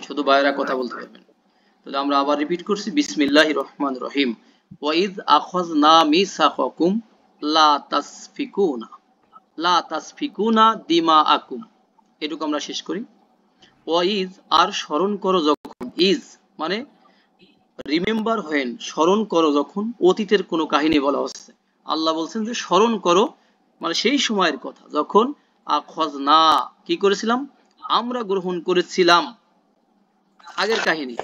শুধু ভাইয়েরা কথা বলতে পারবেন। তাহলে আমরা আবার রিপিট করছি, বিসমিল্লাহির রহমানির রহিম। ওয়াইজ আখাযনা মিসাকাকুম লা তাসফিকুনা দিমাআকুম। এটুকু আমরা শেষ করি। ওয়াইজ, আর স্মরণ করো যখন, ইজ মানে রিমেম্বার হোয়েন, স্মরণ করো যখন, অতীতের কোনো কাহিনী বলা হচ্ছে। আল্লাহ বলছেন যে স্মরণ করো, মানে সেই সময়ের কথা যখন আখাযনা কি করেছিলাম, আমরা গ্রহণ করেছিলাম, আগের কাহিনী,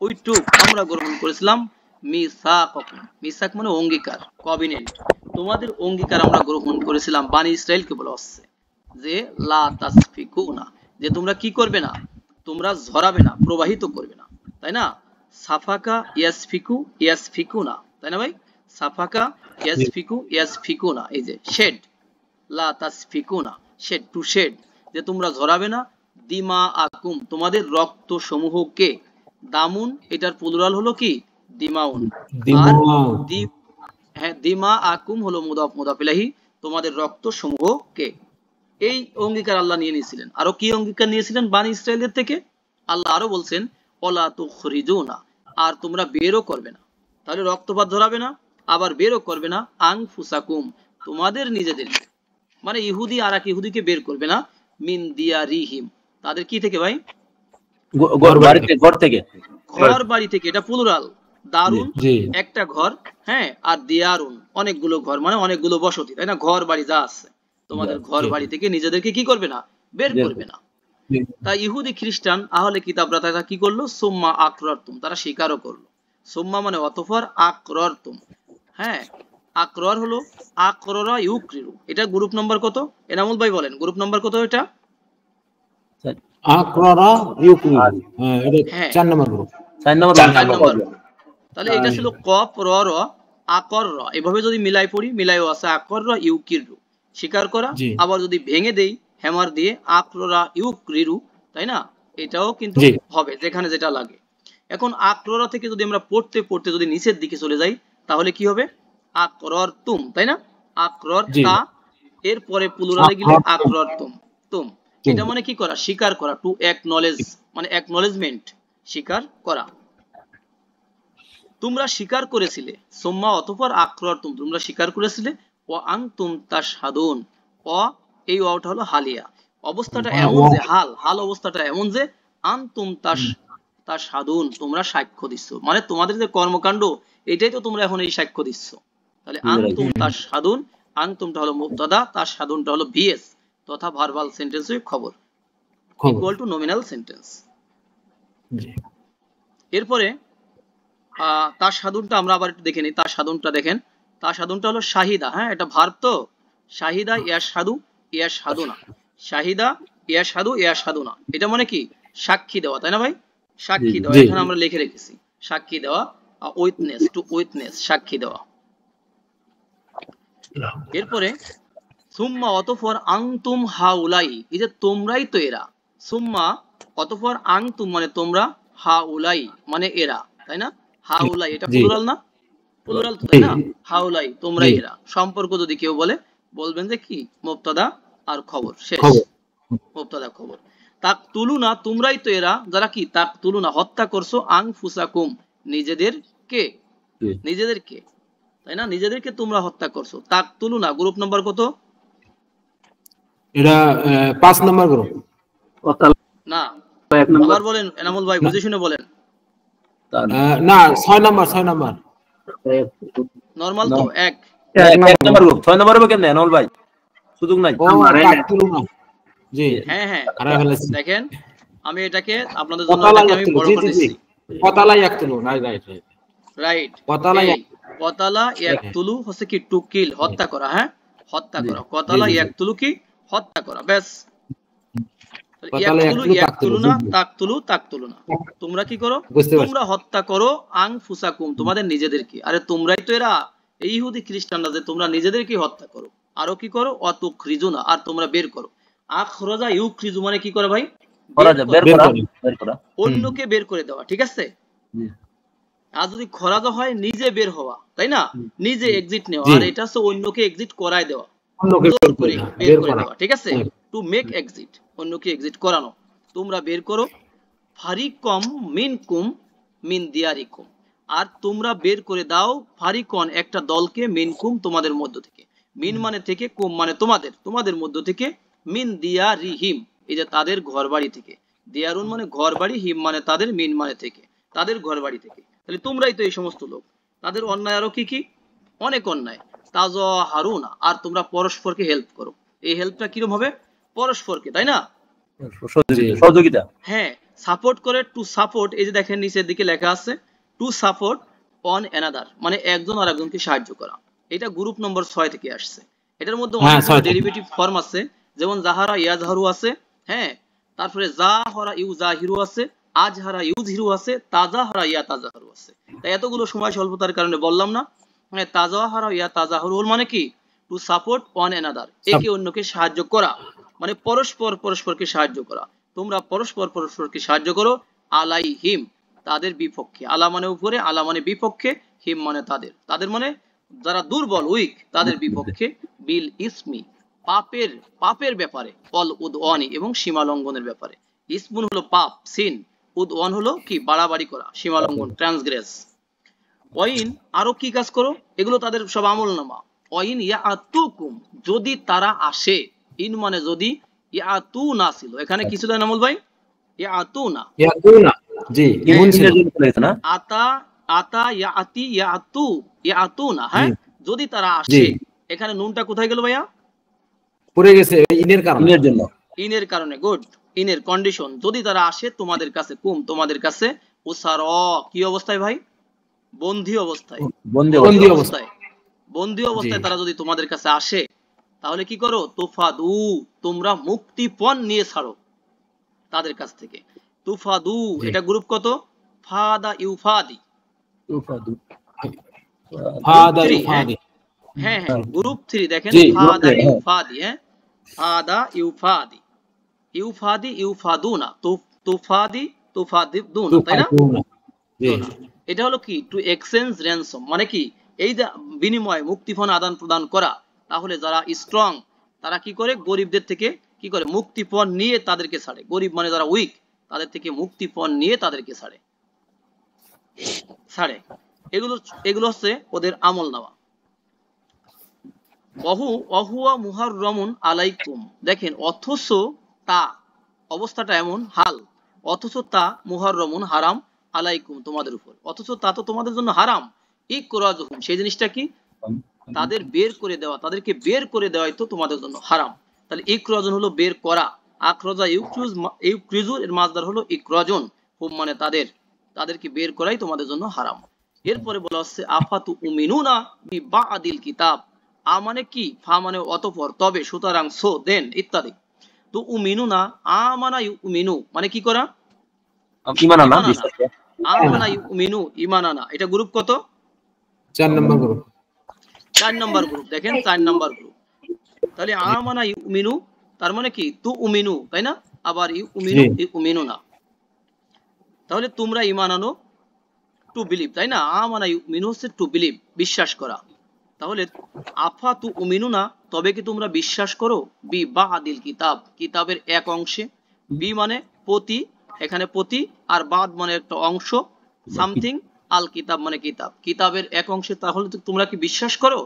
ওইটুক আমরা গ্রহণ করেছিলাম। মিসাকাকুম, মিসাক মানে অঙ্গীকার, কভিনেন্ট, তোমাদের অঙ্গীকার আমরা গ্রহণ করেছিলাম, বানি ইসরাইলকে বলা হচ্ছে যে লা তাসফিকুনা, যে তোমরা কি করবে না, তোমরা ঝরাবে না, প্রবাহিত করবে না, তাই না? সাফাকা ইয়াসফিকু ইয়াসফিকুনা, তাই না ভাই? সাফাকা ইয়াসফিকু ইয়াসফিকুনা, এই যে শেড, লা তাসফিকুনা, শেড টু শেড, যে তোমরা ঝরাবে না, দিমা আকুম, তোমাদের রক্ত সমূহকে। দামুন এটার প্লুরাল হলো কি দিমাউন, আর হ্যাঁ দিমা আকুম হলো মুদাফ মুদাফ ইলাইহি, তোমাদের রক্ত সমূহকে। এই অঙ্গীকার আল্লাহ নিয়ে নিয়েছিলেন। আরো কি অঙ্গীকার নিয়েছিলেন বানি ইসরাইলের থেকে? আল্লাহ আরো বলছেন ওয়ালা তুখরিজুনা, আর তোমরা বেরও করবে না, তাহলে রক্তপাত ধরাবে না, আবার বেরও করবে না, আনফুসাকুম, তোমাদের নিজেদেরকে, মানে ইহুদি আর এক ইহুদিকে বের করবে না, মিন দিয়ারিহিম, তাদের কি থেকে ভাই? ঘর বাড়ি থেকে, এটা প্লুরাল। দারুন একটা ঘর, হ্যাঁ, আর দিয়ারুন অনেকগুলো ঘর, মানে অনেকগুলো বসতি, তাই না? ঘর বাড়ি যা আছে, তোমাদের ঘর বাড়ি থেকে নিজেদেরকে কি করবে না, বের করবে না। তাই ইহুদি খ্রিস্টান আহলে কিতাবরা তারা কি করলো, সুম্মা আকরারতুম, তারা স্বীকারও করলো। সুম্মা মানে অতঃপর, আকরারতুম, হ্যাঁ, আকরার হলো আকরারা ইউকরিরু। এটা গ্রুপ নাম্বার কত? এনামুল ভাই বলেন গ্রুপ নাম্বার কত এটা? আকরারা ইউকরিরু, এটা 4 নম্বর গ্রুপ, 4 নম্বর। তাহলে এটা ছিল কফ র র আকর র, এভাবে যদি মিলাই পড়ি, মিলাইও আছে আকর র ইউকিরু, স্বীকার করা। আবার যদি ভেঙে দেই হ্যামার দিয়ে, আকররা ইউকরিরু, তাই না? এটাও কিন্তু হবে, যেখানে যেটা লাগে। এখন আকররা থেকে যদি আমরা পড়তে পড়তে যদি নিচের দিকে চলে যাই, তাহলে কি হবে? আকরর তুম, তাই না? আকরর তা, এরপরে প্লুরালে গেলে আকরর তুম, তুম, এটা মানে কি করা, স্বীকার করা, টু অ্যাকনলেজ, মানে অ্যাকনলেজমেন্ট, স্বীকার করা। তোমরা স্বীকার করেছিলে, সুম্মা অতঃপর আকরারতুম, তোমরা স্বীকার করেছিলে, ও আনতুম তাশহাদুন, ও এই ওয়াওটা হলো হালিয়া, অবস্থাটা এমন যে, হাল অবস্থাটা এমন যে, আনতুম তাশহাদুন, তোমরা সাক্ষ্য দিচ্ছ, মানে তোমাদের যে কর্মকাণ্ড এটাই তো তোমরা এখন এই সাক্ষ্য দিচ্ছ। তাহলে আনতুম তাশহাদুন, আনতুমটা হলো মুবতাদা, তাশহাদুনটা হলো ভিএস তথা ভার্বাল সেন্টেন্স, খবর, ইকুয়াল টু নমিনাল সেন্টেন্স। এরপরে তার সাধনটা আমরা আবার একটু দেখে নিই। তার সাধনটা দেখেন, তার সাধনটা হলো শাহিদা, হ্যাঁ, এটা ভার্ব তো, শাহিদা ইয়াশহাদু ইয়াশহাদুনা, শাহিদা ইয়াশহাদু ইয়াশহাদুনা, এটা মানে কি সাক্ষী দেওয়া, তাই না ভাই? সাক্ষী দেওয়া, এখানে আমরা লিখে রেখেছি সাক্ষী দেওয়া, উইটনেস, টু উইটনেস, সাক্ষী দেওয়া। এরপরে সুম্মা অতঃপর আনতুম হাউলাই, এই যে তোমরাই তো এরা, সুম্মা অতঃপর আনতুম মানে তোমরা, হাউলাই মানে এরা, তাই না? হাউলাই এটা প্লুরাল না? প্লুরাল তো, তাই না? হাউলাই তোমরাই এরা, সম্পর্ক যদি কেউ বলে বলবেন যে কি, মুবতাদা আর খবর, শেষ, মুবতাদা খবর। তাকতুলুনা তোমরাই তো এরা, যারা কি তাকতুলুনা হত্যা করছো, আনফুসাকুম নিজেদেরকে, নিজেদেরকে, তাই না? নিজেদেরকে তোমরা হত্যা করছো। তাকতুলুনা গ্রুপ নাম্বার কত? এটা 5 নম্বর গ্রুপ না, আবার বলেন এনামুল ভাই, বুঝে শুনে বলেন। না 6 নম্বর, 6 নম্বর নরমাল তো, এক নম্বর গ্রুপ, 6 নম্বর হবে কেন এনামুল ভাই? সুযোগ নাই। জি হ্যাঁ হ্যাঁ, দেখেন আমি এটাকে আপনাদের জন্য এটাকে আমি বড় করে দিচ্ছি। কতালা ইয়াকতুলু, রাইট রাইট, কতালা ইয়াকতুলু হচ্ছে কি টু কিল, হত্যা করা, হ্যাঁ, হত্যা করা। কতালা ইয়াকতুলু কি হত্যা করা, ব্যাস। ইয়াকতুলু ইয়াকতুলুনা, তাকতুলু তাকতুলুনা, তোমরা কি করো, তোমরা হত্যা করো, আনফুসাকুম তোমাদের নিজেদেরকে। আরে তোমরাই তো এরা, এই ইহুদি খ্রিস্টানরা, যে তোমরা নিজেদেরকে হত্যা করো। আরো কি করো, অতুখরিজুনা, আর তোমরা বের করো। আখরাজা ইউখরিজু মানে কি করে ভাই, বের করা, অন্যকে বের করে দেওয়া, ঠিক আছে? আর যদি খরাজা হয় নিজে বের হওয়া, তাই না? নিজে এক্সিট নেওয়া, আর এটা হচ্ছে অন্যকে এক্সিট করায় দেওয়া, বের করে দেওয়া, ঠিক আছে? টু মেক এক্সিট, অন্যকে এক্সিট করানো। তোমরা বের করো, ফারিকম মিনকুম মিন দিয়ারিকুম, আর তোমরা বের করে দাও ফারিকন একটা দলকে, মিনকুম তোমাদের মধ্য থেকে, মিন মানে থেকে, কুম মানে তোমাদের, তোমাদের মধ্য থেকে, মিন দিয়ারিহিম এই যে তাদের ঘরবাড়ি থেকে, দিয়ারুন মানে ঘরবাড়ি, হিম মানে তাদের, মিন মানে থেকে, তাদের ঘরবাড়ি থেকে। তাহলে তোমরাই তো এই সমস্ত লোক। তাদের অন্যায় আরো কি কি? অনেক অন্যায়। তাজাহারুনা, আর তোমরা পরস্পরকে হেল্প করো। এই হেল্পটা কিরকম হবে? পরস্পরকে, তাই না? সহযোগিতা। হ্যাঁ, সাপোর্ট করে, টু সাপোর্ট, এই যে দেখেন নিচের দিকে লেখা আছে টু সাপোর্ট অন অ্যানাদার, মানে একজন আর একজনকে সাহায্য করা। এটা গ্রুপ নম্বর 6 থেকে আসছে। এটার মধ্যে অনেকগুলো ডেরিভেটিভ ফর্ম আছে, যেমন জাহারা ইয়াজহারু আছে, হ্যাঁ, তারপরে জাহরা ইউজাহিরু আছে, আজহারা ইউজহিরু আছে, তাজাহারা ইয়াতাজাহারু আছে। তাই এতগুলো সময় স্বল্পতার কারণে বললাম না। মানে তাজাহারা ইয়াতাজাহারু মানে কি? টু সাপোর্ট ওয়ান অ্যানাদার, একে অন্যকে সাহায্য করা, মানে পরস্পর পরস্পরকে সাহায্য করা। তোমরা পরস্পর পরস্পরকে সাহায্য করো আলাইহিম তাদের বিপক্ষে। আলা মানে উপরে, আলা মানে বিপক্ষে, হিম মানে তাদের, তাদের মানে যারা দুর্বল, উইক, তাদের বিপক্ষে, বিল ইসমি পাপের, পাপের ব্যাপারে, অল উদওয়ানি এবং সীমা লঙ্ঘনের ব্যাপারে। ইসমুন হলো পাপ, সিন, উদওয়ান হলো কি? বাড়াবাড়ি করা, সীমা লঙ্ঘন, ট্রান্সগ্রেস। ওয়াইন আরো কি কাজ করো? এগুলো তাদের সব আমলনামা। ওয়াইন ইয়াতুকুম যদি তারা আসে, ইন মানে যদি, ইয়াতু না ছিল এখানে কিছু দেন আমল ভাই, ইয়াতু না, জি ইমন ছিল না, আতা আতা ইয়াতি ইয়াতু, ইয়াতু না, হ্যাঁ, যদি তারা আসে। এখানে নুনটা কোথায় গেল ভাইয়া? পড়ে গেছে ইনের কারণে, ইনের জন্য, ইনের কারণে। গুড, ইনের কন্ডিশন, যদি তারা আসে তোমাদের কাছে, কুম তোমাদের কাছে, উসার কি অবস্থায় ভাই? বন্দী অবস্থায়, বন্দী অবস্থায়, বন্দী অবস্থায় তারা যদি তোমাদের কাছে আসে, তাহলে কি করো? তুফাদু তোমরা মুক্তিপণ নিয়ে ছাড়ো তাদের কাছ থেকে। তুফাদু এটা গ্রুপ কত? ফাদা ইউফাদি, ফাদা ইউফাদি, হ্যাঁ হ্যাঁ গ্রুপ 3 দেখেন, ফাদা ইউফাদি, হ্যাঁ, ফাদা ইউফাদি, ইউফাদি ইউফাদুনা, তুফাদি তুফাদিদুনা, তাই না? এটা হলো কি? টু এক্সচেঞ্জ র্যানসম, মানে কি? এই বিনিময়ে মুক্তিপণ আদান প্রদান করা। তাহলে যারা স্ট্রং তারা কি করে? গরিবদের থেকে কি করে? মুক্তিপণ নিয়ে তাদেরকে ছাড়ে। গরিব মানে যারা উইক, তাদের থেকে মুক্তিপণ নিয়ে তাদেরকে ছাড়ে। এগুলো এগুলো হচ্ছে ওদের আমল নামা। ওয়াহুয়া মুহাররামুন আলাইকুম, দেখেন অথচ তা, অবস্থাটা এমন হাল, অথচ তা মুহাররামুন হারাম, আলাইকুম তোমাদের উপর, অথচ তা তো তোমাদের জন্য হারাম। ইকরাজুহুম সেই জিনিসটা কি? তাদের বের করে দেওয়া, তাদেরকে বের করে দেওয়াই তো তোমাদের জন্য হারাম। তাহলে ইকরাজন হলো বের করা, আখরাজা ইউক্রিজুর এর মাসদার হলো ইকরাজন, হুম মানে তাদের, তাদেরকে বের করাই তোমাদের জন্য হারাম। এরপরে বলা হচ্ছে আফাতু উমিনুনা বিবাদিল কিতাব, আ মানে কি? ফা মানে অতঃপর, তবে, সুতরাং, সো, দেন ইত্যাদি। তো উমিনুনা, আমানা ইউমিনু মানে কি করা? ঈমান আনা, বিশ্বাস করা। আমানা ইউমিনু ঈমানানা, এটা গ্রুপ কত? 4 নম্বর গ্রুপ, 4 নম্বর গ্রুপ, দেখেন 4 নম্বর গ্রুপ। তাহলে আমানা ইউমিনু তার মানে কি? তু উমিনু, তাই না? আবার ইউমিনু ইউমিনু না, তাহলে তোমরা ঈমান আনো, টু বিলিভ, তাই না? আমানা ইউমিনু হচ্ছে টু বিলিভ, বিশ্বাস করা। তাহলে আফা তু উমিনু না, তবে কি তোমরা বিশ্বাস করো? বি বাদিল কিতাব, কিতাবের এক অংশে, বি মানে প্রতি, এখানে প্রতি, আর বাদ মানে একটা অংশ, সামথিং, আল কিতাব মানে কিতাব, কিতাবের এক অংশে। তাহলে তোমরা কি বিশ্বাস করো?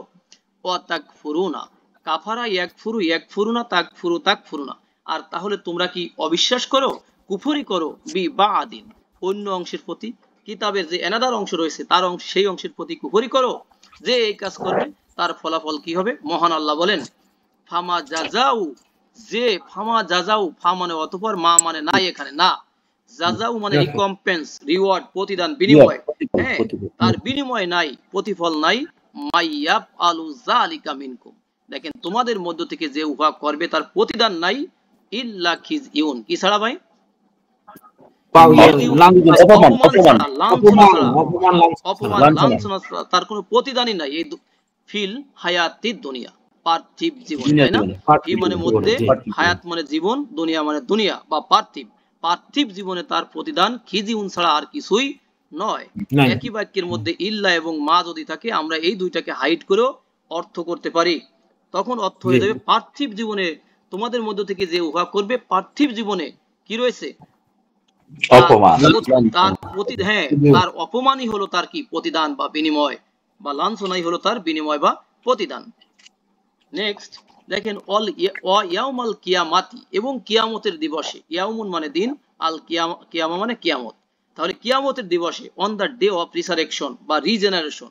ও তাকফুরুনা, কাফারা ইয়াকফুরু ইয়াকফুরুনা, তাকফুরু তাকফুরুনা, আর তাহলে তোমরা কি অবিশ্বাস করো? কুফরি করো বি বাদিন অন্য অংশের প্রতি, কিতাবের যে এনাদার অংশ রয়েছে তার অংশ, সেই অংশের প্রতি কুফরি করো। যে এই কাজ করবে তার ফলাফল কি হবে? মহান আল্লাহ বলেন ফামা জাজাউ, যে ফামা জাজাউ, ফা মানে অতঃপর, মা মানে নাই, এখানে না, জাজাউ মানে রিকম্পেন্স, রিওয়ার্ড, প্রতিদান, বিনিময়, হ্যাঁ, তার বিনিময় নাই, প্রতিফল নাই, মাইয়াব আলু যালিকা মিনকুম, দেখেন তোমাদের মধ্য থেকে যে উহা করবে তার প্রতিদান নাই, ইল্লা খিজইউন, কি ছাড়া ভাই? তার কোনো প্রতিদানই নাই এই ফিল হায়াতিদ দুনিয়া, পার্থিব জীবন, তাই না? এই মানে মধ্যে, হায়াত মানে জীবন, দুনিয়া মানে দুনিয়া বা পার্থিব, পার্থিব জীবনে তার প্রতিদান খিজিউন ছাড়া আর কিছুই নয়। একই বাক্যের মধ্যে ইল্লা এবং মা যদি থাকে, আমরা এই দুইটাকে হাইড করেও অর্থ করতে পারি, তখন অর্থ হয়ে যাবে পার্থিব জীবনে তোমাদের মধ্য থেকে যে উহা করবে, পার্থিব জীবনে কি রয়েছে? অপমান তার অপমানই হলো তার কি প্রতিদান বা বিনিময়, বা লাঞ্ছনাই হলো তার বিনিময় বা প্রতিদান। নেক্সট দেখেন ইয়াউমাল কিয়ামাতি, এবং কিয়ামতের দিবসে, ইয়াউমুন মানে দিন, আল কিয়ামা মানে কিয়ামত, তাহলে কিয়ামতের দিবসে, on the day of resurrection বা রিজেনারেশন,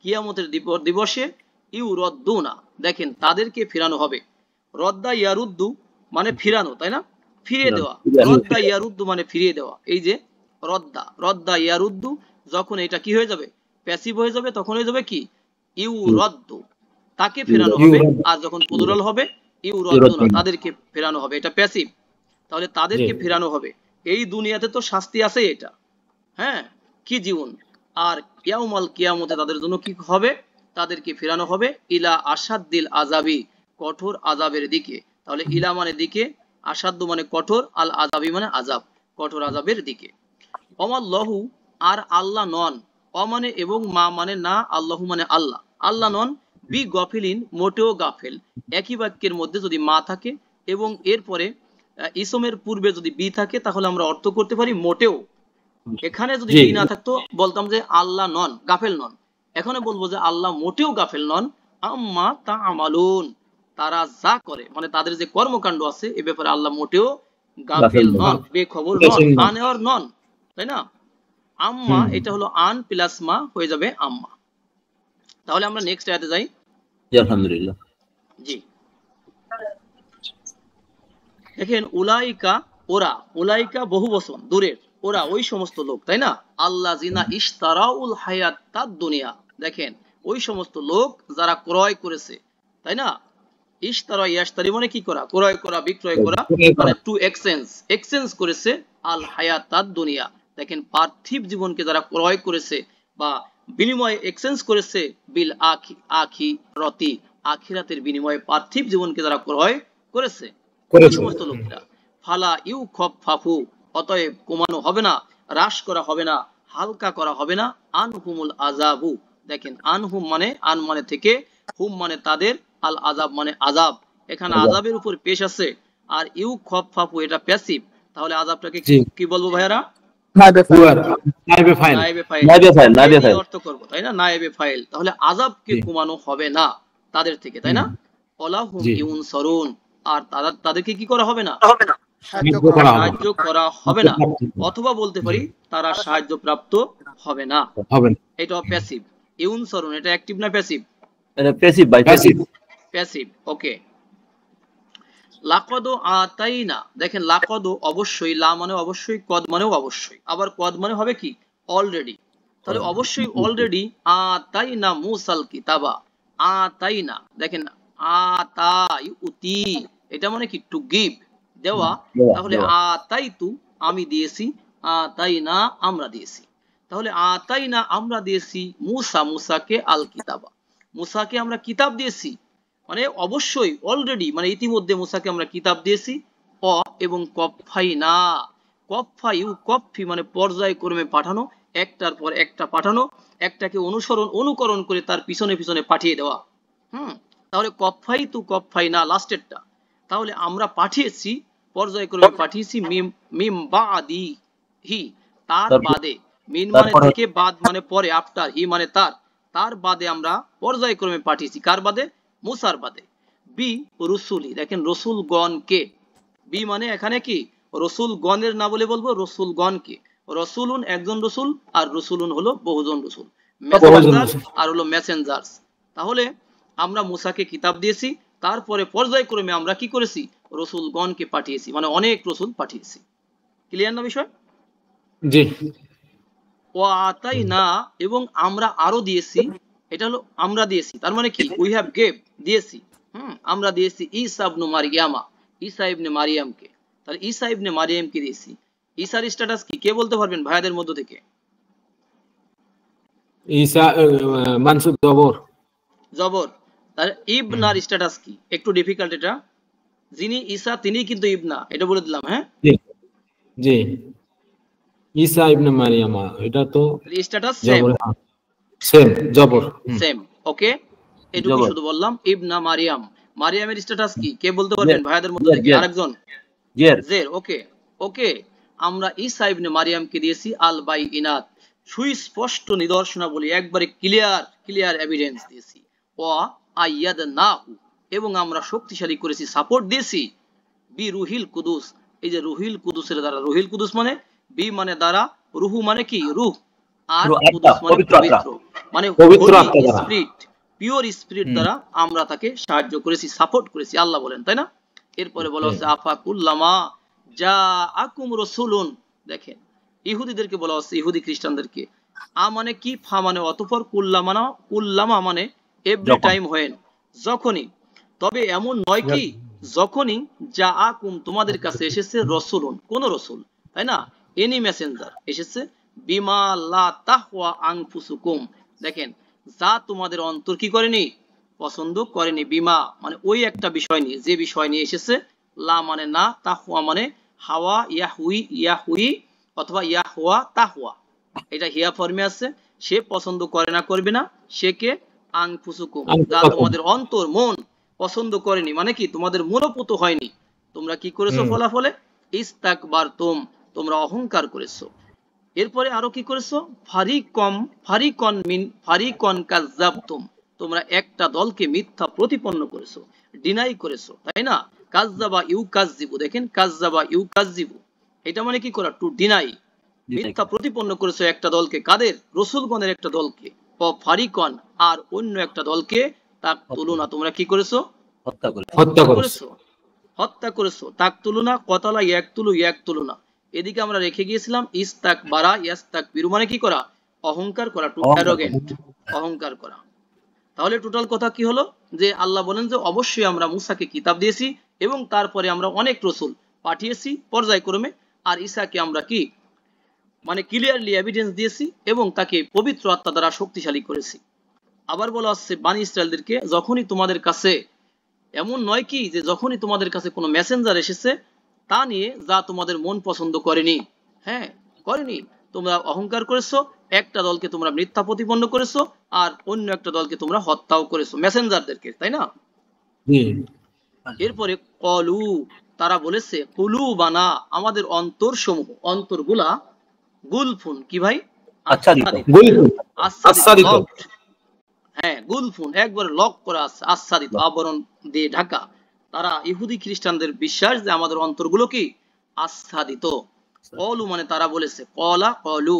কিয়ামতের দিবসে ইউরদ্দুনা, দেখেন তাদেরকে ফিরানো হবে। রদ্দা ইয়ারুদ্দু মানে ফিরানো, তাই না, ফিরিয়ে দেওয়া। রদ্দা ইয়ারুদ্দু মানে ফিরিয়ে দেওয়া। এই যে রদ্দা ইয়ারুদ্দু, যখন এটা কি হয়ে যাবে, প্যাসিভ হয়ে যাবে, তখন হয়ে যাবে কি ইউরদ্দু, তাকে ফেরানো হবে। আর যখন প্লুরাল হবে ইউরদ্দুনা, তাদেরকে ফেরানো হবে, এটা প্যাসিভ। তাহলে তাদেরকে ফেরানো হবে। এই দুনিয়াতে তো শাস্তি আছে, এটা হ্যাঁ কি জীবন। আর ইয়াউমাল কিয়ামতে তাদের জন্য কি হবে, তাদেরকে ফেরানো হবে ইলা আসাদ্দিল আযাবি, কঠোর আযাবের দিকে। তাহলে ইলা মানে দিকে, আসাদ্দু মানে কঠোর, আল আযাবি মানে আযাব, কঠোর আযাবের দিকে। অমাল্লাহু, আর আল্লাহ নন, অমানে এবং মা মানে না, আল্লাহু মানে আল্লাহ, আল্লাহ নন, বি গফিলিন মোটেও গাফেল। একই বাক্যের মধ্যে যদি মা থাকে এবং এরপরে ইসমের পূর্বে যদি বি থাকে, তাহলে আমরা অর্থ করতে পারি মোটেও। এখানে যদি বি না থাকতো বলতাম যে আল্লাহ নন, গাফেল নন। এখানে বলবো যে আল্লাহ মোটেও গাফেল নন, আম্মা তা আমালুন, তারা যা করে, মানে তাদের যে কর্মকাণ্ড আছে এ ব্যাপারে আল্লাহ মোটেও গাফেল নন, বেখবর নন, আনএওয়ার নন, তাই না। আম্মা এটা হলো আন প্লাস মা হয়ে যাবে আম্মা। তাহলে আমরা নেক্সট আয়াতে যাই। আলহামদুলিল্লাহ। জি দেখেন উলাইকা, ওরা, উলাইকা বহু বচন, দূরের, ওরা ওই সমস্ত লোক, তাই না, আল্লাহ জিনা ইশতারাউল হায়াতাদ দুনিয়া, দেখেন ওই সমস্ত লোক যারা ক্রয় করেছে, তাই না, ইশতারা ইয়াশতারি মানে কি করা, ক্রয় করা, বিক্রয় করা, মানে টু এক্সচেঞ্জ করেছে, আল হায়াতাদ দুনিয়া, দেখেন পার্থিব জীবনকে যারা ক্রয় করেছে বা বিনিময়ে এক্সচেঞ্জ করেছে, বিল আখিরাতি, আখিরাতের বিনিময়ে পার্থিব জীবনকে যারা ক্রয় করেছে, ওই সমস্ত লোকেরা, ফালা ইউখাফফাফু, অতএব কমানো হবে না, হ্রাস করা হবে না, হালকা করা হবে না, আনহুমুল আযাবু, দেখেন আনহুম মানে আন মানে থেকে, হুম মানে তাদের, আল আযাব মানে আযাব, এখানে আযাবের উপর পেশ আছে, আর ইউখাফফাফু এটা প্যাসিভ। তাহলে আযাবটাকে কি বলবো ভাইয়ারা, নায়েবে ফাইল অর্থ করব, তাই না, নায়েবে ফাইল। তাহলে আযাবকে কমানো হবে না তাদের থেকে, তাই না, ওয়ালাহুম ইউনসারুন, আর তাদেরকে কি করা হবে না, সাহায্য করা হবে না, অথবা বলতে পারি তারা সাহায্য প্রাপ্ত হবে না, এটা প্যাসিভ। ইউনসারুন এটা অ্যাকটিভ না প্যাসিভ, এটা প্যাসিভ ভাই, প্যাসিভ। ওকে, লাকদ আতাইনা, দেখেন লাকদ অবশ্যই, লা মানে অবশ্যই, কদ মানেও অবশ্যই, আবার কদ মানে হবে কি অলরেডি। তাহলে অবশ্যই অলরেডি আতাইনা মুসাল কিতাবা, আতাইনা, দেখেন আতাইউতি এটা মানে কি টু গিভ, দেওয়া। তাহলে আতাইতু আমি দিয়েছি, আতাইনা আমরা দিয়েছি। তাহলে আতাইনা আমরা দিয়েছি মুসাকে আল কিতাবা, মুসাকে আমরা কিতাব দিয়েছি, মানে অবশ্যই অলরেডি, মানে ইতিমধ্যে মুসাকে আমরা কিতাব দিয়েছি। এবং কফাইনা, কফি মানে পর্যায়ক্রমে পাঠানো, একটার পর একটা পাঠানো, একটাকে অনুকরণ করে তার পিছনে পিছনে পাঠিয়ে দেওয়া। তাহলে কফাইনা লাস্টেরটা, তাহলে আমরা পাঠিয়েছি, পর্যায়ক্রমে পাঠিয়েছি, মিম বাদিহি, তার বাদে, মিন মানে থেকে, বাদ মানে পরে, আফটার, হি মানে তার বাদে আমরা পর্যায়ক্রমে পাঠিয়েছি, কার বাদে, মুসার বাদে। বি রসুলি, দেখেন রসুলগণকে, বি মানে এখানে কি রসুলগণের না বলে বলবো রসুলগণকে, রসুলুন একজন রসুল, আর রসুলুন হলো বহুজন রসুল, মেসেঞ্জার আর হলো মেসেঞ্জার্স। তাহলে আমরা মুসাকে কিতাব দিয়েছি, তারপরে পর্যায়ক্রমে আমরা কি করেছি, রসুলগণকে পাঠিয়েছি, মানে অনেক রসুল পাঠিয়েছি। ক্লিয়ার না বিষয়? জি। ওয়াতাইনা এবং আমরা আরো দিয়েছি, এটা হলো আমরা দিয়েছি, তার মানে কি উই হ্যাভ গেভ, দিয়েছি, আমরা দিয়েছি ঈসা ইবনে মারইয়ামা, ঈসা ইবনে মারইয়ামকে। তাহলে ঈসা ইবনে মারইয়ামকে দিয়েছি। ঈসার স্ট্যাটাস কি কে বলতে পারবেন ভাইয়াদের মধ্য থেকে? ঈসা মানসুব জবর। তাহলে ইবনার স্ট্যাটাস কি, একটু ডিফিকাল্ট এটা, যিনি ঈসা তিনি কিন্তু ইবনা, এটা বলে দিলাম। হ্যাঁ জি, ঈসা ইবনে মারইয়ামা, এটা তো স্ট্যাটাস সেম জবর, সেম। ওকে, এটুকু শুধু বললাম। ইবনা মারইয়াম, মারইয়ামের স্ট্যাটাস কি কে বলতে পারবেন ভাইয়াদের মধ্যে থেকে? আরেকজন জের। ওকে, আমরা ঈসা ইবনে মারিয়ামকে দিয়েছি আল বাইইনাত, সুস্পষ্ট নিদর্শনাবলী, একবারে ক্লিয়ার এভিডেন্স দিয়েছি। ওয়া আইয়াদনাহু, এবং আমরা শক্তিশালী করেছি, সাপোর্ট দিয়েছি, বি রুহিল কুদুস, এই যে রুহিল কুদুসের দ্বারা, রুহিল কুদুস মানে বি মানে দ্বারা, রুহু মানে কি রূহ, আর কুদুস মানে পবিত্র, মানে স্পিরিট, পিওর স্পিরিট দ্বারা আমরা তাকে সাহায্য করেছি, সাপোর্ট করেছি, আল্লাহ বলেন, তাই না? এরপরে বলা হচ্ছে আফাকুল্লামা জাআকুম রাসূলুন, দেখেন ইহুদিদেরকে বলা হচ্ছে, ইহুদি খ্রিস্টানদেরকে, মানে কি, ফা মানে অতঃপর, কুল্লামা মানে এভরি টাইম, হয় যখনই, তবে এমন নয় কি যখনই জাআকুম তোমাদের কাছে এসেছে রাসূলুন, কোন রাসূল, তাই না, এনি মেসেঞ্জার এসেছে, বিমা লা তাহওয়া আনফুসুকুম, দেখেন যা তোমাদের অন্তর কি করেনি, পছন্দ করেনি, বিমা মানে ওই একটা বিষয় নিয়ে, যে বিষয় নিয়ে এসেছে, লা মানে না, তাহওয়া মানে হাওয়া, ইয়াহুই অথবা ইয়াহওয়া তাহওয়া, এটা হিয়া ফর্মে আছে, সে পছন্দ করে না, করবে না, সে কে, আনফুসুকুম, যা তোমাদের অন্তর মন পছন্দ করেনি, মানে কি তোমাদের মনোপুত হয়নি, তোমরা কি করেছো, ফলাফলে ইস্তাকবারতুম, তোমরা অহংকার করেছো। এরপরে আরো কি করেছো, ফারিকন কাযযাবতুম, তোমরা একটা দলকে মিথ্যা প্রতিপন্ন করেছো, ডিনাই করেছো, তাই না? কাযযাবা ইউকাযযিবু, দেখেন কাযযাবা ইউকাযযিবু, এটা মানে কি করা, টু ডিনাই, মিথ্যা প্রতিপন্ন করেছো একটা দলকে, কাদের, রাসূলগণের একটা দলকে, ফারিকন, আর অন্য একটা দলকে তাকতুলুনা, তোমরা কি করেছো, হত্যা করেছো, তাকতুলুনা, কতালা ইয়াকতুলুনা, এদিকে আমরা রেখে গিয়েছিলাম ইস্তাকবারা ইয়াস্তাকবিরু, মানে কি করা, অহংকার করা, টু অ্যারোগেন্ট, অহংকার করা। তাহলে টোটাল কথা কি হলো, যে আল্লাহ বলেন যে অবশ্যই আমরা মুসাকে কিতাব দিয়েছি, এবং তারপরে আমরা অনেক রাসূল পাঠিয়েছি পর্যায়ক্রমে, আর ঈসাকে আমরা কি, মানে ক্লিয়ারলি এভিডেন্স দিয়েছি, এবং তাকে পবিত্র আত্মা দ্বারা শক্তিশালী করেছি। আবার বলা হচ্ছে বানি ইসরায়েলদেরকে, যখনই তোমাদের কাছে, এমন নয় কি যে যখনই তোমাদের কাছে কোনো মেসেঞ্জার এসেছে তা নিয়ে যা তোমাদের মন পছন্দ করেনি, হ্যাঁ করেনি, তোমরা অহংকার করেছো, একটা দলকে তোমরা মিথ্যা প্রতিপন্ন করেছো, আর অন্য একটা দলকে তোমরা হত্যাও করেছো, মেসেঞ্জারদেরকে, তাই না? এরপরে কলু, তারা বলেছে, কুলুবানা, আমাদের অন্তর সমূহ, অন্তরগুলা, গুলফুন, কি ভাই, আচ্ছাদিত, হ্যাঁ গুলফুন, একবার লক করা আছে, আচ্ছাদিত, আবরণ দিয়ে ঢাকা। তারা ইহুদি খ্রিস্টানদের বিশ্বাস যে আমাদের অন্তরগুলো কি, আচ্ছাদিত। কলু মানে তারা বলেছে, কলা কলু,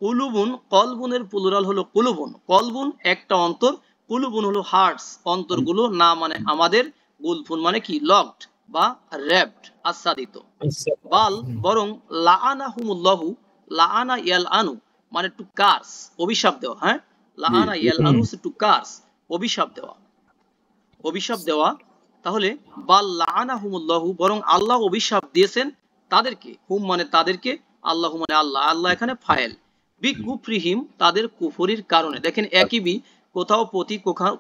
কুলুবুন, কলবুনের প্লুরাল হলো কুলুবুন, কলবুন একটা অন্তর, কুলুবুন হলো হার্টস, অন্তরগুলো, না মানে আমাদের, গুলফুন মানে কি, লকড বা র‍্যাপড, আচ্ছাদিত। বাল বরং, লাআনাহুমুল্লাহু, লাআনা ইয়ালআনু মানে টু কার্স, অভিশাপ দেওয়া, হ্যাঁ লাআনা ইয়ালআনু টু কার্স, অভিশাপ দেওয়া, অভিশাপ দেওয়া। তাহলে বাল লাআনাহুমুল্লাহু, বরং আল্লাহ অভিশাপ দিয়েছেন তাদেরকে, হুম মানে তাদেরকে, আল্লাহু মানে আল্লাহ, আল্লাহ এখানে ফাইল, বি কুফরিহিম, তাদের কুফরির কারণে, দেখেন একই বি, কোথাও প্রতি,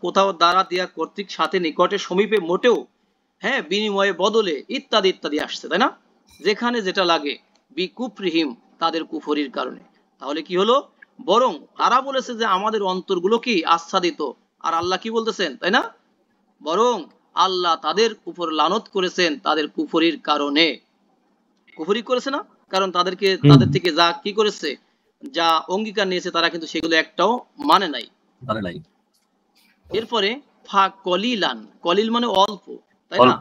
কোথাও দ্বারা দেয়া, কর্তৃক, সাথে, নিকটে, সমীপে, মোটেও, হ্যাঁ বিনিময়ে, বদলে, ইত্যাদি ইত্যাদি আসছে, তাই না? যেখানে যেটা লাগে, বি কুফরিহিম, তাদের কুফরির কারণে। তাহলে কি হলো, বরং তারা বলেছে যে আমাদের অন্তরগুলো কি আচ্ছাদিত, আর আল্লাহ কি বলতেছেন, তাই না? বরং আল্লাহ তাদের উপর লানত করেছেন তাদের কুফরির কারণে, কুফরি করেছে না, কারণ তাদেরকে, তাদের থেকে যা কি করেছে, যা অঙ্গীকার নিয়েছে, তারা কিন্তু সেগুলো একটাও মানে নাই। এরপরে ফা কলিলান, কলিল মানে অল্প, তাই না,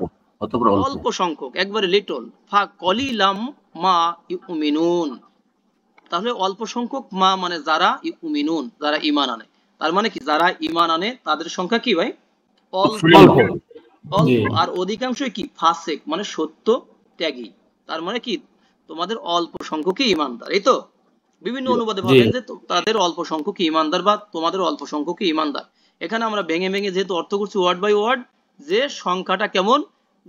অল্প সংখ্যক, একবারে লিটল, ফা কলিলাম মা ইউমিনুন, তাহলে অল্প সংখ্যক, মা মানে যারা, ইউমিনুন যারা ঈমান আনে, তার মানে কি যারা ঈমান আনে তাদের সংখ্যা কি ভাই, অল্প, আর অধিকাংশই কি, ফাসেক মানে সত্য ত্যাগী, তার মানে কি তোমাদের অল্প সংখ্যকই ঈমানদার, এই তো বিভিন্ন অনুবাদে ভাবেন যে তাদের অল্প সংখ্যকই ঈমানদার, বা তোমাদের অল্প সংখ্যকই ঈমানদার। এখানে আমরা ভেঙে ভেঙে যেহেতু অর্থ করছি ওয়ার্ড বাই ওয়ার্ড, যে সংখ্যাটা কেমন,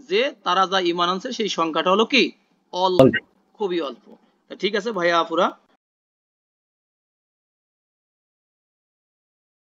যে তারা যা ঈমান আনছে সেই সংখ্যাটা হলো কি, অল্প, খুবই অল্প। ঠিক আছে ভাইয়া আপুরা,